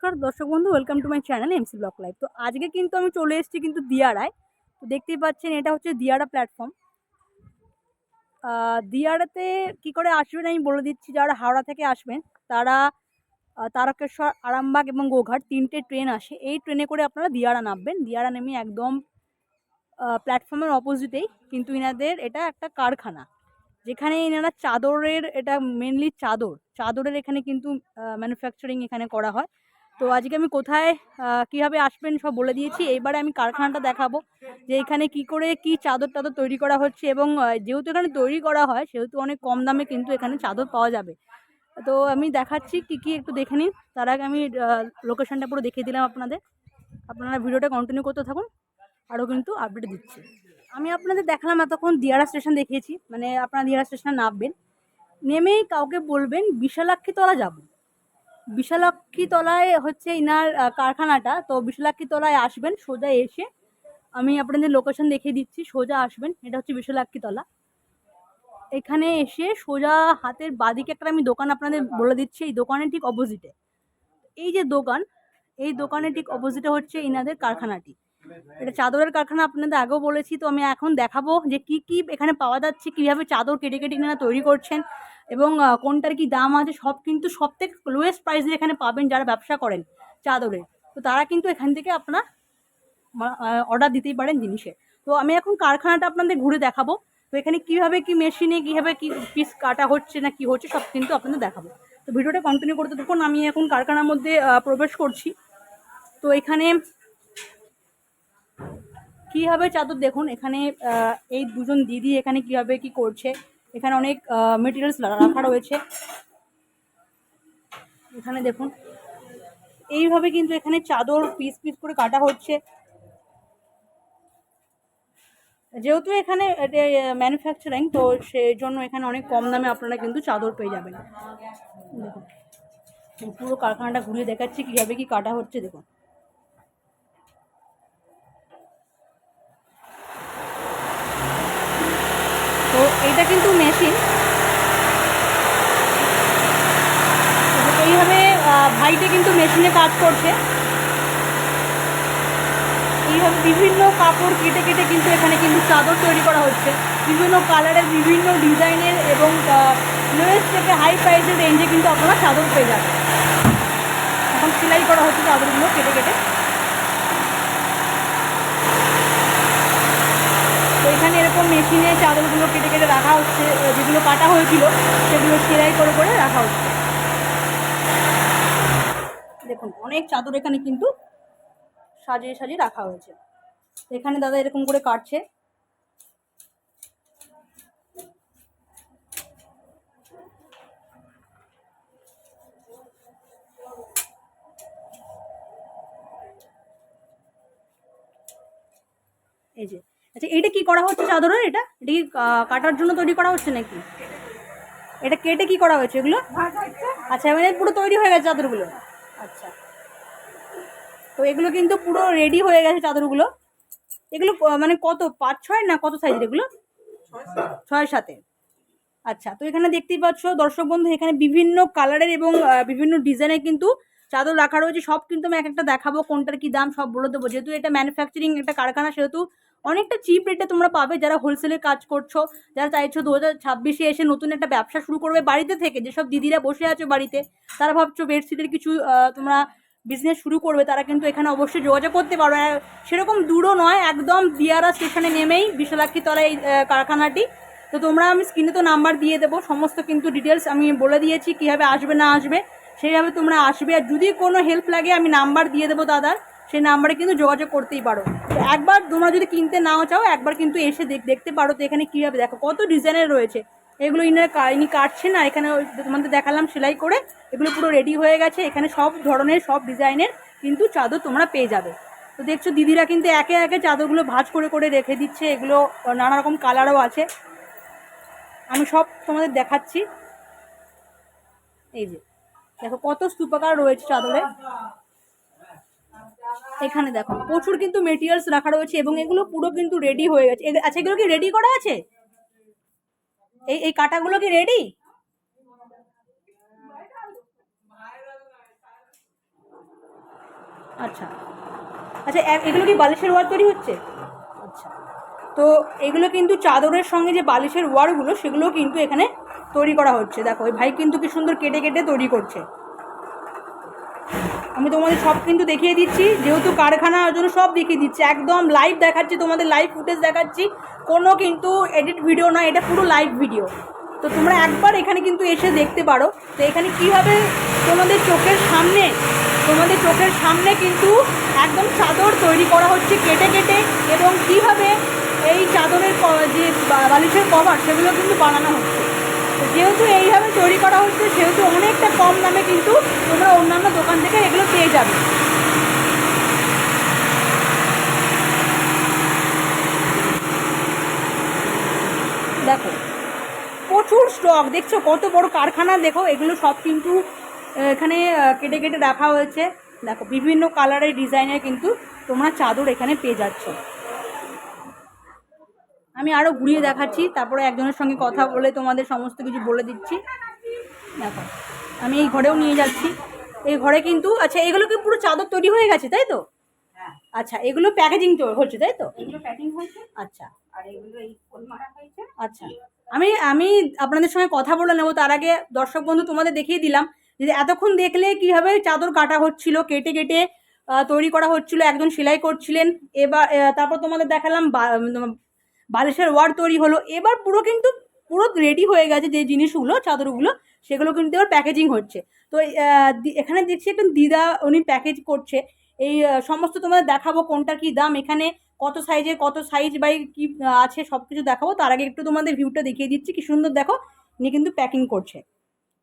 নমস্কার দর্শক বন্ধু, welcome to my channel MC block live. তো আজকে কিন্তু আমি চলে এসেছি কিন্তু দিয়ারায়। তো দেখতেই পাচ্ছেন এটা হচ্ছে দিয়ারা প্ল্যাটফর্ম। দিয়ারাতে কি করে আসবেন আমি বলে দিচ্ছি। যারা হাওড়া থেকে আসবেন তারা তারকেশ্বর, আরামবাগ এবং গোঘাট তিনটে ট্রেন আসে। এই ট্রেনে করে আপনারা দিয়ারা নামবেন। দিয়ারা নেমে একদম প্ল্যাটফর্মের অপোজিটেই কিন্তু ইনাদের এটা একটা কারখানা, যেখানে এনারা চাদরের, এটা মেনলি চাদরের এখানে কিন্তু ম্যানুফ্যাকচারিং এখানে করা হয়। তো আজকে আমি কোথায় কীভাবে আসবেন সব বলে দিয়েছি। এইবারে আমি কারখানাটা দেখাবো যে এখানে কি করে কি চাদর তৈরি করা হচ্ছে, এবং যেহেতু এখানে তৈরি করা হয় সেহেতু অনেক কম দামে কিন্তু এখানে চাদর পাওয়া যাবে। তো আমি দেখাচ্ছি কি কি, একটু দেখে নিন। তার আগে আমি লোকেশনটা পুরো দেখিয়ে দিলাম আপনাদের। আপনারা ভিডিওটা কন্টিনিউ করতে থাকুন, আরও কিন্তু আপডেট দিচ্ছি। আমি আপনাদের দেখালাম এতক্ষণ দিয়ারা স্টেশন দেখিয়েছি, মানে আপনারা দিয়ারা স্টেশনে নামবেন। নেমেই কাউকে বলবেন বিশালাক্ষীতলা যাব। বিশালাক্ষীতলায় হচ্ছে ইনার কারখানাটা। তো বিশালাক্ষীতলায় আসবেন, সোজা এসে আমি আপনাদের লোকেশন দেখিয়ে দিচ্ছি। সোজা আসবেন, এটা হচ্ছে বিশালাক্ষীতলা। এখানে এসে সোজা হাতের বাঁদিকে একটা আমি দোকান আপনাদের বলে দিচ্ছি। এই দোকানের ঠিক অপোজিটে, এই যে দোকান, এই দোকানের ঠিক অপোজিটে হচ্ছে ইনাদের কারখানাটি। এটা চাদরের কারখানা, আপনাদের আগেও বলেছি। তো আমি এখন দেখাবো যে কি কি এখানে পাওয়া যাচ্ছে, কীভাবে চাদর কেটে কেটে এনারা তৈরি করছেন এবং কোনটার কি দাম আছে। সব কিন্তু সবথেকে লোয়েস্ট প্রাইসে এখানে পাবেন যারা ব্যবসা করেন চাদরের। তো তারা কিন্তু এখান থেকে আপনারা অর্ডার দিতেই পারেন জিনিসের। তো আমি এখন কারখানাটা আপনাদের ঘুরে দেখাবো। তো এখানে কীভাবে কি মেশিনে কীভাবে কি পিস কাটা হচ্ছে না কি হচ্ছে সব কিন্তু আপনাদের দেখাবো। তো ভিডিওটা কন্টিনিউ করতে থাকুন। আমি এখন কারখানার মধ্যে প্রবেশ করছি। তো এখানে কীভাবে চাদর দেখুন, এখানে এই দুজন দিদি এখানে কীভাবে কি করছে। এখানে অনেক মেটেরিয়ালস রাখা রয়েছে। এখানে দেখুন এইভাবে কিন্তু এখানে চাদর পিস পিস করে কাটা হচ্ছে। যেহেতু এখানে ম্যানুফ্যাকচারিং, তো সেই জন্য এখানে অনেক কম দামে আপনারা কিন্তু চাদর পেয়ে যাবেন। দেখুন পুরো কারখানাটা ঘুরিয়ে দেখাচ্ছি কীভাবে কি কাটা হচ্ছে। দেখুন তো এইটা কিন্তু মেশিন। এইভাবে ভাইটি কিন্তু মেশিনে কাজ করছে। এইভাবে বিভিন্ন কাপড় কেটে কেটে কিন্তু এখানে কিন্তু চাদর তৈরি করা হচ্ছে, বিভিন্ন কালারের, বিভিন্ন ডিজাইনের, এবং লোয়েস্ট থেকে হাই প্রাইসের রেঞ্জে কিন্তু আপনারা চাদর পেয়ে যাবেন। এখন সেলাই করা হচ্ছে চাদরগুলো কেটে কেটে। তো এখানে এরকম মেশিনে চাদরগুলো কেটে কেটে রাখা হচ্ছে, যেগুলো কাটা হয়েছিল সেগুলো সেলাই করে করে রাখা হচ্ছে। দেখুন অনেক চাদর এখানে কিন্তু সাজিয়ে সাজিয়ে রাখা হয়েছে। এখানে দাদা এরকম করে কাটছে। এই যে, আচ্ছা এটা কি করা হচ্ছে চাদরের? এটা কি কাটার জন্য তৈরি করা হচ্ছে নাকি? এটা কেটে কি করা হয়েছে এগুলো? আচ্ছা মানে পুরো তৈরি হয়ে গেছে চাদরগুলো। আচ্ছা, তো এগুলো কিন্তু পুরো রেডি হয়ে গেছে চাদরগুলো। এগুলো মানে কত, 5-6 না কত সাইজের এগুলো? 6-7। আচ্ছা, তো এখানে দেখতেই পাচ্ছ দর্শক বন্ধু, এখানে বিভিন্ন কালারের এবং বিভিন্ন ডিজাইনের কিন্তু চাদর রাখা রয়েছে। সব কিন্তু আমি এক একটা দেখাবো, কোনটার কি দাম সব বলে দেবো। যেহেতু এটা ম্যানুফ্যাকচারিং একটা কারখানা সেহেতু অনেকটা চিপ রেটে তোমরা পাবে। যারা হোলসেলের কাজ করছো, যারা চাইছো 2026-এ এসে নতুন একটা ব্যবসা শুরু করবে বাড়িতে থেকে, যেসব দিদিরা বসে আছো বাড়িতে, তারা ভাবছো বেডশিটের কিছু তোমরা বিজনেস শুরু করবে, তারা কিন্তু এখানে অবশ্যই যোগাযোগ করতে পারো। সেরকম দূরও নয়, একদম দিয়ারা স্টেশনে নেমেই বিশালাক্ষীতলা এই কারখানাটি। তো তোমরা, আমি স্ক্রিনে তো নাম্বার দিয়ে দেবো, সমস্ত কিন্তু ডিটেলস আমি বলে দিয়েছি কীভাবে আসবে না আসবে, সেইভাবে তোমরা আসবে। আর যদি কোনো হেল্প লাগে আমি নাম্বার দিয়ে দেবো দাদার, সেই নাম্বারে কিন্তু যোগাযোগ করতেই পারো। তো একবার তোমরা যদি কিনতে নাও চাও, একবার কিন্তু এসে দেখতে পারো। তো এখানে কীভাবে দেখো কত ডিজাইনের রয়েছে। এগুলো ইনি কাটছে না, এখানে তোমাদের দেখালাম সেলাই করে, এগুলো পুরো রেডি হয়ে গেছে। এখানে সব ধরনের সব ডিজাইনের কিন্তু চাদর তোমরা পেয়ে যাবে। তো দেখছো দিদিরা কিন্তু একে একে চাদরগুলো ভাঁজ করে করে রেখে দিচ্ছে। এগুলো নানা রকম কালারও আছে, আমি সব তোমাদের দেখাচ্ছি। এই যে দেখো কত স্তূপাকার রয়েছে চাদরে। এখানে দেখো প্রচুর কিন্তু মেটেরিয়ালস রাখা রয়েছে, এবং এগুলো পুরো কিন্তু রেডি হয়ে গেছে। আচ্ছা এগুলো কি রেডি করা আছে? এই কাটাগুলো কি রেডি? আচ্ছা আচ্ছা, এগুলো কি বালিশের ওয়ার তৈরি হচ্ছে? আচ্ছা, তো এগুলো কিন্তু চাদরের সঙ্গে যে বালিশের ওয়ারগুলো সেগুলো কিন্তু এখানে তৈরি করা হচ্ছে। দেখো ওই ভাই কিন্তু কি সুন্দর কেটে কেটে তৈরি করছে। আমি তোমাদের সব কিন্তু দেখিয়ে দিচ্ছি, যেহেতু কারখানা ওই জন্য সব দেখিয়ে দিচ্ছি, একদম লাইভ দেখাচ্ছি, তোমাদের লাইভ ফুটেজ দেখাচ্ছি, কোনো কিন্তু এডিট ভিডিও নয়, এটা পুরো লাইভ ভিডিও। তো তোমরা একবার এখানে কিন্তু এসে দেখতে পারো তো এখানে কীভাবে তোমাদের চোখের সামনে কিন্তু একদম চাদর তৈরি করা হচ্ছে কেটে কেটে, এবং কীভাবে এই চাদরের যে বালিশের কভার সেগুলো কিন্তু বানানো হচ্ছে। তো যেহেতু এইভাবে তৈরি করা হচ্ছে সেহেতু অনেকটা কম দামে কিন্তু তোমরা অন্যান্য দোকান থেকে এগুলো পেয়ে যাবে। দেখো প্রচুর স্টক, দেখছো কত বড় কারখানা, দেখো এগুলো সব কিন্তু এখানে কেটে কেটে রাখা হয়েছে। দেখো বিভিন্ন কালারের ডিজাইনের কিন্তু তোমরা চাদর এখানে পেয়ে যাচ্ছ। আমি আরও ঘুরিয়ে দেখাচ্ছি, তারপরে একজনের সঙ্গে কথা বলে তোমাদের সমস্ত কিছু বলে দিচ্ছি। দেখো আমি এই ঘরেও নিয়ে যাচ্ছি, এই ঘরে কিন্তু আচ্ছা এগুলো কি পুরো চাদর তৈরি হয়ে গেছে তাই তো? আচ্ছা, এগুলো প্যাকেজিং তো হচ্ছে তাই তো? এগুলো প্যাকিং হয়েছে আচ্ছা, আর এগুলো এই ফোন মারা হয়েছে। আচ্ছা, আমি আমি আপনাদের সঙ্গে কথা বলে নেবো, তার আগে দর্শক বন্ধু তোমাদের দেখিয়ে দিলাম যে এতক্ষণ দেখলে কীভাবে চাদর কাটা হচ্ছিল, কেটে কেটে তৈরি করা হচ্ছিল, একজন সেলাই করছিলেন। এবার তারপর তোমাদের দেখালাম বালিশের ওয়ার তৈরি হলো। এবার পুরো রেডি হয়ে গেছে যে জিনিসগুলো চাদরগুলো, সেগুলো কিন্তু এবার প্যাকেজিং হচ্ছে। তো এখানে দেখছি একটা দিদা উনি প্যাকেজ করছে। এই সমস্ত তোমাদের দেখাবো কোনটা কি দাম, এখানে কত সাইজের কত সাইজ বাই কি আছে সব কিছু দেখাবো। তার আগে একটু তোমাদের ভিউটা দেখিয়ে দিচ্ছি, কি সুন্দর দেখো ইনি কিন্তু প্যাকিং করছে।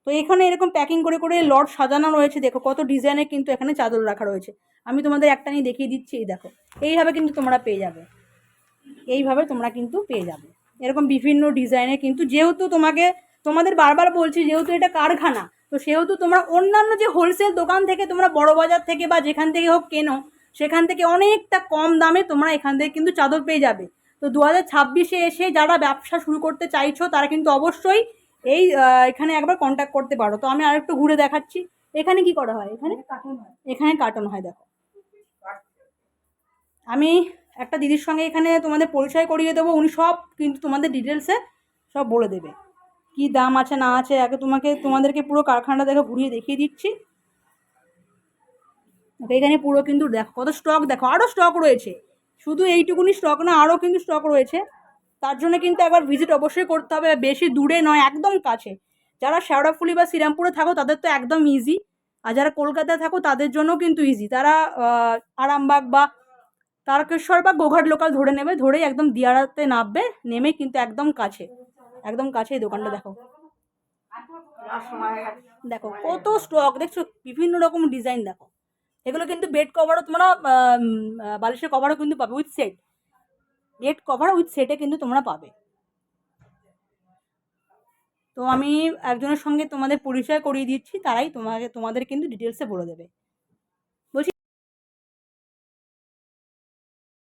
তো এখানে এরকম প্যাকিং করে করে লট সাজানো রয়েছে, দেখো কত ডিজাইনের কিন্তু এখানে চাদর রাখা রয়েছে। আমি তোমাদের একটা নিয়ে দেখিয়ে দিচ্ছি, এই দেখো এইভাবে কিন্তু তোমরা পেয়ে যাবে, এইভাবে তোমরা কিন্তু পেয়ে যাবে এরকম বিভিন্ন ডিজাইনের কিন্তু। যেহেতু তোমাদের বারবার বলছি যেহেতু এটা কারখানা, তো সেহেতু তোমরা অন্যান্য যে হোলসেল দোকান থেকে তোমরা বড় বাজার থেকে বা যেখান থেকে হোক কেনো, সেখান থেকে অনেকটা কম দামে তোমরা এখান থেকে কিন্তু চাদর পেয়ে যাবে। তো 2026-এ এসে যারা ব্যবসা শুরু করতে চাইছো তারা কিন্তু অবশ্যই এই এখানে একবার কন্ট্যাক্ট করতে পারো। তো আমি আরেকটু ঘুরে দেখাচ্ছি, এখানে কি করা হয়, এখানে কার্টন হয়। দেখো আমি একটা দিদির সঙ্গে এখানে তোমাদের পরিচয় করিয়ে দেবো, উনি সব কিন্তু তোমাদের ডিটেলসে সব বলে দেবে কি দাম আছে না আছে। আগে তোমাদেরকে পুরো কারখানাটা দেখো ঘুরিয়ে দেখিয়ে দিচ্ছি। এখানে পুরো কিন্তু দেখো কত স্টক, দেখো আরও স্টক রয়েছে, শুধু এইটুকুনি স্টক না, আরও কিন্তু স্টক রয়েছে। তার জন্য কিন্তু একবার ভিজিট অবশ্যই করতে হবে, বেশি দূরে নয়, একদম কাছে। যারা শেওড়াফুলি বা শ্রীরামপুরে থাকো তাদের তো একদম ইজি, আর যারা কলকাতায় থাকো তাদের জন্যও কিন্তু ইজি। তারা আরামবাগ বা তারকেশ্বর বা গোঘাট লোকাল ধরে নেবে, ধরেই একদম দিয়ারাতে নামবে, নেমে কিন্তু একদম কাছে এই দোকানটা। দেখো দেখো কত স্টক, দেখছো বিভিন্ন রকম ডিজাইন। দেখো এগুলো কিন্তু বেড কভারও তোমরা বালিশের কভারও কিন্তু পাবে with set, bed cover with সেটে কিন্তু তোমরা পাবে। তো আমি একজনের সঙ্গে তোমাদের পরিচয় করিয়ে দিচ্ছি, তারাই তোমাদের কিন্তু ডিটেলসে বলে দেবে।